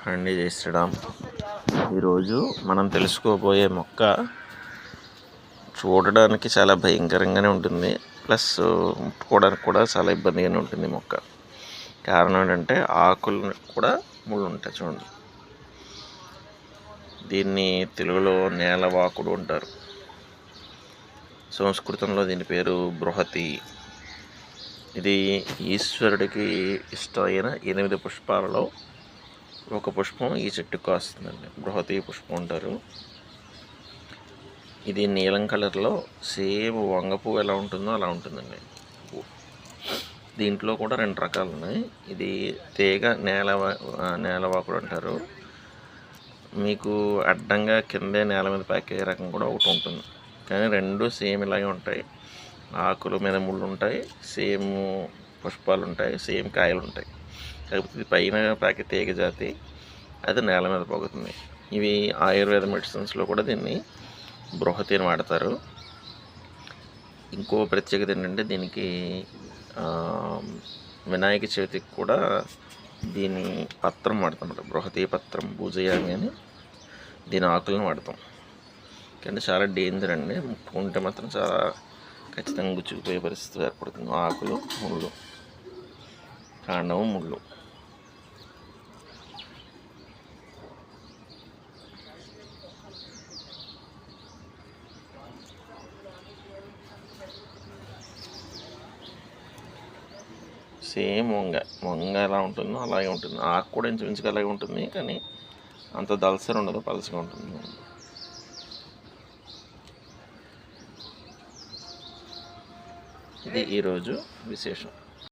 అండి జై శ్రీరామ్. ఈరోజు మనం తెలుసుకోబోయే మొక్క చూడడానికి చాలా భయంకరంగానే ఉంటుంది, ప్లస్ ముట్టుకోవడానికి కూడా చాలా ఇబ్బందిగానే ఉంటుంది మొక్క. కారణం ఏంటంటే ఆకులు కూడా ముళ్ళు ఉంటాయి. చూడండి, దీన్ని తెలుగులో నేలవాకుడు అంటారు. సంస్కృతంలో దీని పేరు బృహతి. ఇది ఈశ్వరుడికి ఇష్టమైన 8 పుష్పాలలో ఒక పుష్పం ఈ చెట్టుకు కాస్తుందండి. బృహతి పుష్పం అంటారు. ఇది నీలం కలర్లో సేమ్ వంగ పువ్వు ఎలా ఉంటుందో అలా ఉంటుందండి. దీంట్లో కూడా 2 రకాలు ఉన్నాయి. ఇది తీగ నేలవాకుడు అంటారు. మీకు అడ్డంగా కిందే నేల మీద పాకే రకం కూడా ఒకటి ఉంటుంది. కానీ 2 సేమ్ ఇలాగే ఉంటాయి. ఆకుల మీద ముళ్ళు ఉంటాయి, సేమ్ పుష్పాలు ఉంటాయి, సేమ్ కాయలు ఉంటాయి. కాకపోతే ఇది పైన పాకే తీగ జాతి, అది నేల మీద పోగుతుంది. ఇవి ఆయుర్వేద మెడిసిన్స్లో కూడా దీన్ని బృహతి అని వాడతారు. ఇంకో ప్రత్యేకత ఏంటంటే దీనికి వినాయక చవితికి కూడా దీని పత్రం వాడతాం. బృహతి పత్రం పూజయామి అని దీని ఆకులను వాడతాం. కానీ చాలా డేంజర్ అండి. ముట్టుకుంటే మాత్రం చాలా ఖచ్చితంగా గుచ్చుకుపోయే పరిస్థితి ఏర్పడుతుంది. ఆకులు, ముళ్ళు, కాండము, ముళ్ళు. సేమ్ వంగ ఎలా ఉంటుందో అలాగే ఉంటుంది. ఆకు కూడా ఇంచుమించుగా అలాగే ఉంటుంది, కానీ అంత దళసరి ఉండదు, పలసగా ఉంటుంది. ఇది ఈరోజు విశేషం.